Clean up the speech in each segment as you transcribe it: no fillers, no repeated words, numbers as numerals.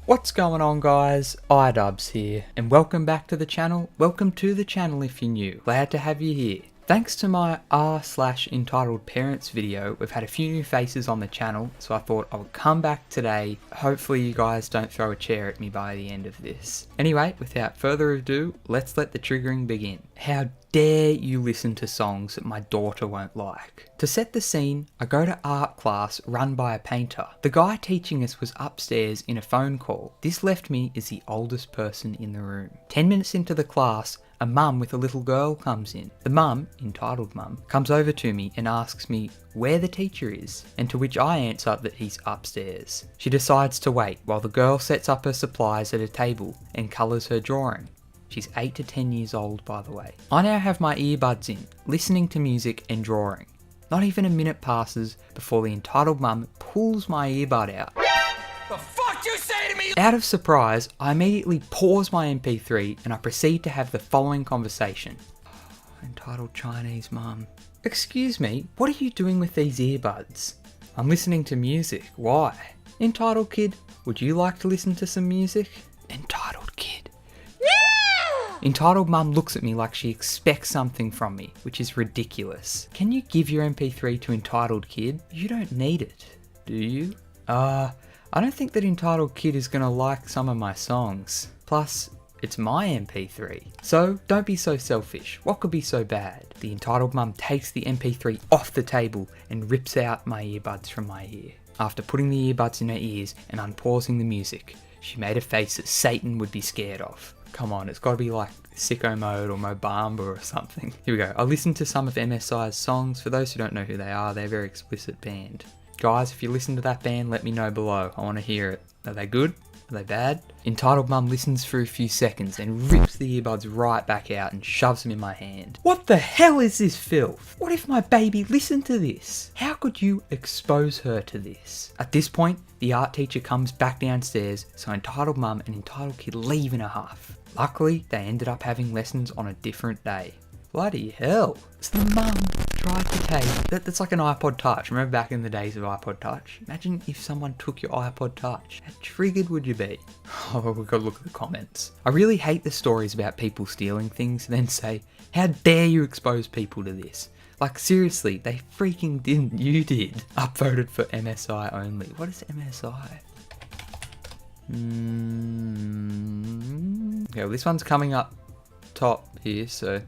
What's going on, guys? iDubbbz here, and welcome back to the channel. Welcome to the channel if you're new. Glad to have you here. Thanks to my r/entitled parents video, we've had a few new faces on the channel, so I thought I would come back today. Hopefully you guys don't throw a chair at me by the end of this. Anyway, without further ado, let's let the triggering begin. How dare you listen to songs that my daughter won't like? To set the scene, I go to art class run by a painter. The guy teaching us was upstairs in a phone call. This left me as the oldest person in the room. 10 minutes into the class, a mum with a little girl comes in. The mum, entitled mum, comes over to me and asks me where the teacher is, and to which I answer that he's upstairs. She decides to wait while the girl sets up her supplies at a table and colours her drawing. She's 8 to 10 years old, by the way. I now have my earbuds in, listening to music and drawing. Not even a minute passes before the entitled mum pulls my earbud out. The fuck you say to me? Out of surprise, I immediately pause my MP3 and I proceed to have the following conversation. Entitled Chinese mum. Excuse me, what are you doing with these earbuds? I'm listening to music. Why? Entitled kid, would you like to listen to some music? Entitled kid. Entitled mum looks at me like she expects something from me, which is ridiculous. Can you give your MP3 to entitled kid? You don't need it, do you? I don't think that entitled kid is gonna like some of my songs. Plus, it's my MP3. So, don't be so selfish. What could be so bad? The entitled mum takes the MP3 off the table and rips out my earbuds from my ear. After putting the earbuds in her ears and unpausing the music, she made a face that Satan would be scared of. Come on, it's gotta be like Sicko Mode or Mobamba or something. Here we go. I listened to some of MSI's songs. For those who don't know who they are, they're a very explicit band. Guys, if you listen to that band, let me know below. I want to hear it. Are they good? Are they bad? Entitled mum listens for a few seconds and rips the earbuds right back out and shoves them in my hand. What the hell is this filth? What if my baby listened to this? How could you expose her to this? At this point, the art teacher comes back downstairs, so entitled mum and entitled kid leave in a huff. Luckily, they ended up having lessons on a different day. Bloody hell. So the mum tried to take... That's like an iPod Touch. Remember back in the days of iPod Touch? Imagine if someone took your iPod Touch. How triggered would you be? Oh, we've got to look at the comments. I really hate the stories about people stealing things and then say, how dare you expose people to this? Like, seriously, they freaking didn't. You did. Upvoted for MSI only. What is MSI? Okay, well, this one's coming up top here, so...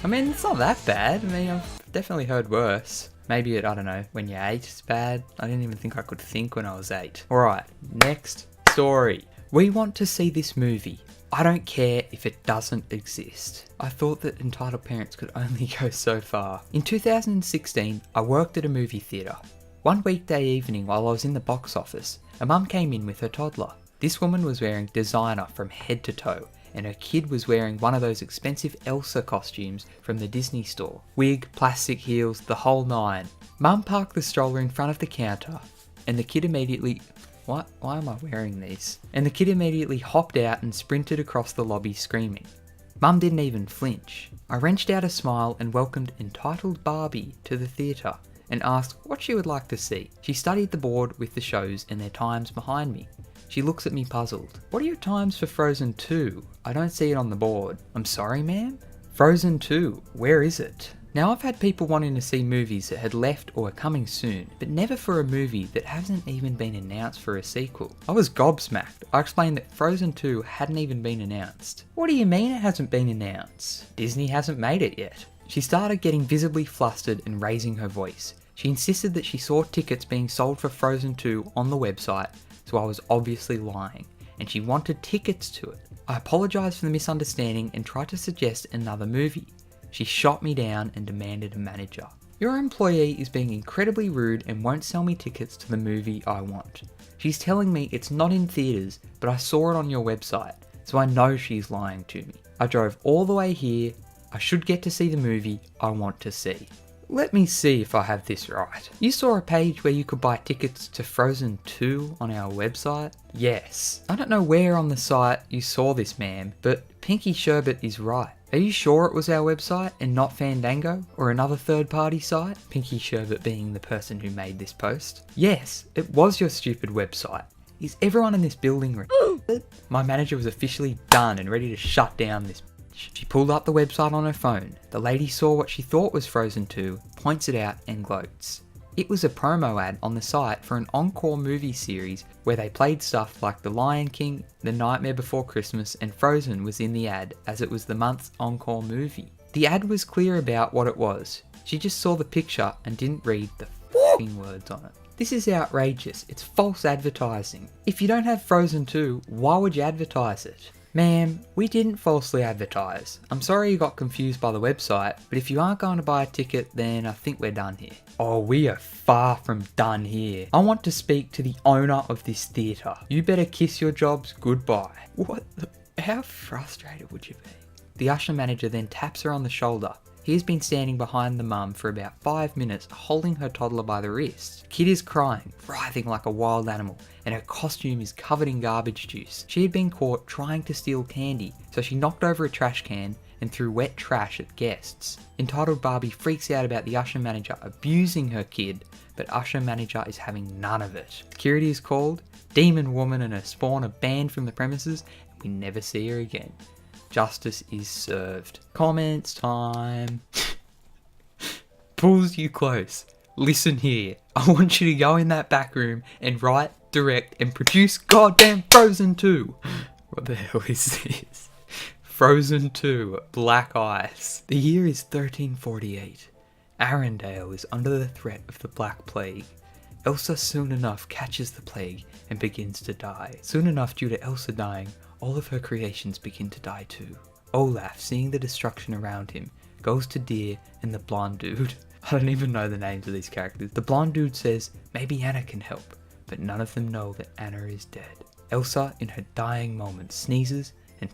I mean, it's not that bad. I mean, I've definitely heard worse. Maybe it, I don't know, when you're 8 it's bad. I didn't even think I could think when I was 8. Alright, next story. We want to see this movie. I don't care if it doesn't exist. I thought that entitled parents could only go so far. In 2016, I worked at a movie theatre. One weekday evening while I was in the box office, a mum came in with her toddler. This woman was wearing designer from head to toe, and her kid was wearing one of those expensive Elsa costumes from the Disney store. Wig, plastic heels, the whole nine. Mum parked the stroller in front of the counter, and the kid immediately... Why am I wearing these? And the kid immediately hopped out and sprinted across the lobby screaming. Mum didn't even flinch. I wrenched out a smile and welcomed entitled Barbie to the theatre and asked what she would like to see. She studied the board with the shows and their times behind me. She looks at me puzzled. What are your times for Frozen 2? I don't see it on the board. I'm sorry, ma'am? Frozen 2, where is it? Now, I've had people wanting to see movies that had left or are coming soon, but never for a movie that hasn't even been announced for a sequel. I was gobsmacked. I explained that Frozen 2 hadn't even been announced. What do you mean it hasn't been announced? Disney hasn't made it yet. She started getting visibly flustered and raising her voice. She insisted that she saw tickets being sold for Frozen 2 on the website, so I was obviously lying, and she wanted tickets to it. I apologised for the misunderstanding and tried to suggest another movie. She shot me down and demanded a manager. Your employee is being incredibly rude and won't sell me tickets to the movie I want. She's telling me it's not in theatres, but I saw it on your website, so I know she's lying to me. I drove all the way here. I should get to see the movie I want to see. Let me see if I have this right. You saw a page where you could buy tickets to Frozen 2 on our website? Yes. I don't know where on the site you saw this, ma'am, but Pinky Sherbet is right. Are you sure it was our website and not Fandango or another third-party site? Pinky Sherbet being the person who made this post. Yes, it was your stupid website. Is everyone in this building retarded? My manager was officially done and ready to shut down this bitch. She pulled up the website on her phone. The lady saw what she thought was Frozen 2, points it out and gloats. It was a promo ad on the site for an encore movie series where they played stuff like The Lion King, The Nightmare Before Christmas, and Frozen was in the ad as it was the month's encore movie. The ad was clear about what it was. She just saw the picture and didn't read the f***ing words on it. This is outrageous. It's false advertising. If you don't have Frozen 2, why would you advertise it? Ma'am, we didn't falsely advertise. I'm sorry you got confused by the website, but if you aren't going to buy a ticket, then I think we're done here. Oh, we are far from done here. I want to speak to the owner of this theatre. You better kiss your jobs goodbye. What the? How frustrated would you be? The usher manager then taps her on the shoulder. He has been standing behind the mum for about 5 minutes, holding her toddler by the wrist. Kid is crying, writhing like a wild animal, and her costume is covered in garbage juice. She had been caught trying to steal candy, so she knocked over a trash can and threw wet trash at guests. Entitled Barbie freaks out about the usher manager abusing her kid, but usher manager is having none of it. Security is called, Demon Woman and her spawn are banned from the premises, and we never see her again. Justice is served. Comments time. Pulls you close. Listen here. I want you to go in that back room and write, direct, and produce goddamn Frozen 2. What the hell is this? Frozen 2, Black Ice. The year is 1348. Arendelle is under the threat of the Black Plague. Elsa soon enough catches the plague and begins to die. Soon enough, due to Elsa dying, all of her creations begin to die too. Olaf, seeing the destruction around him, goes to Deer and the blonde dude. I don't even know the names of these characters. The blonde dude says maybe Anna can help, but none of them know that Anna is dead. Elsa, in her dying moment, sneezes and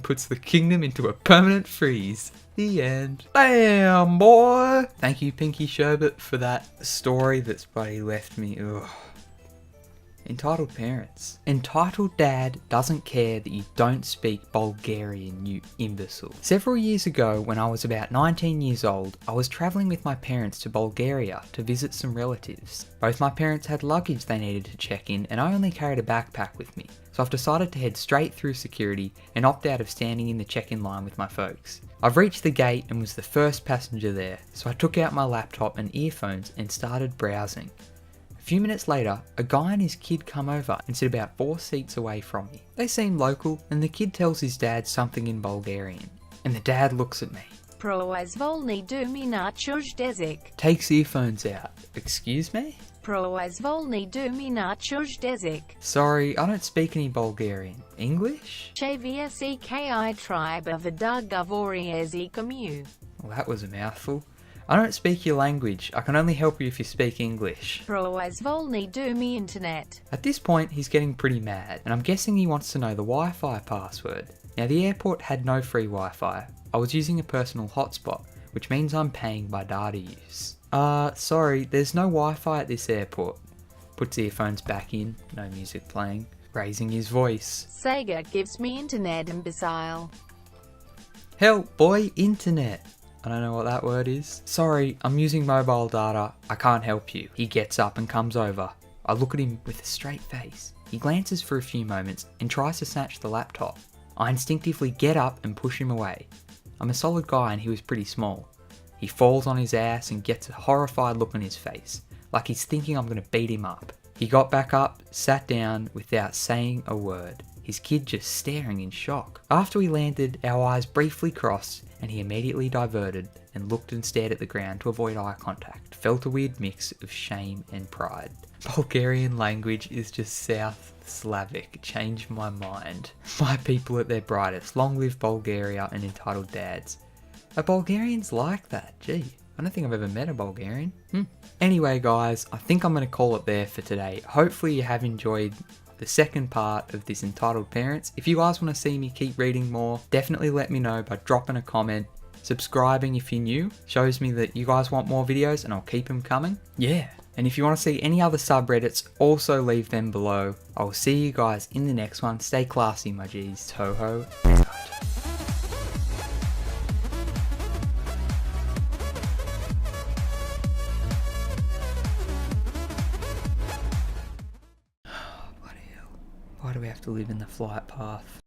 puts the kingdom into a permanent freeze. The end. Damn, boy! Thank you, Pinky Sherbet, for that story that's bloody left me. Ugh. Entitled parents. Entitled dad doesn't care that you don't speak Bulgarian, you imbecile. Several years ago, when I was about 19 years old, I was travelling with my parents to Bulgaria to visit some relatives. Both my parents had luggage they needed to check in, and I only carried a backpack with me, so I've decided to head straight through security and opt out of standing in the check-in line with my folks. I've reached the gate and was the first passenger there, so I took out my laptop and earphones and started browsing. A few minutes later, a guy and his kid come over and sit about 4 seats away from me. They seem local, and the kid tells his dad something in Bulgarian. And the dad looks at me. Proizvolni dumi nachos dezik. Takes earphones out. Excuse me? Proizvolni dumi nachos dezik. Sorry, I don't speak any Bulgarian. English? Chvseki tribe of the Dugavori Commune. Well, that was a mouthful. I don't speak your language. I can only help you if you speak English. Proizvolni dumi internet. At this point, he's getting pretty mad, and I'm guessing he wants to know the Wi-Fi password. Now, the airport had no free Wi-Fi. I was using a personal hotspot, which means I'm paying by data use. Sorry, there's no Wi-Fi at this airport. Puts earphones back in, no music playing, raising his voice. Sega gives me internet, imbecile. Help, boy, internet. I don't know what that word is. Sorry, I'm using mobile data. I can't help you. He gets up and comes over. I look at him with a straight face. He glances for a few moments and tries to snatch the laptop. I instinctively get up and push him away. I'm a solid guy and he was pretty small. He falls on his ass and gets a horrified look on his face, like he's thinking I'm going to beat him up. He got back up, sat down without saying a word. His kid just staring in shock. After we landed, our eyes briefly crossed and he immediately diverted and looked and stared at the ground to avoid eye contact. Felt a weird mix of shame and pride. Bulgarian language is just South Slavic. Changed my mind. My people at their brightest. Long live Bulgaria and entitled dads. Are Bulgarians like that? Gee, I don't think I've ever met a Bulgarian. Anyway guys, I think I'm going to call it there for today. Hopefully you have enjoyed the second part of this Entitled Parents. If you guys want to see me keep reading more, definitely let me know by dropping a comment. Subscribing if you're new shows me that you guys want more videos and I'll keep them coming. Yeah, and if you want to see any other subreddits, also leave them below. I'll see you guys in the next one. Stay classy, my G's. Toho out. Bloody hell. Why do we have to live in the flight path?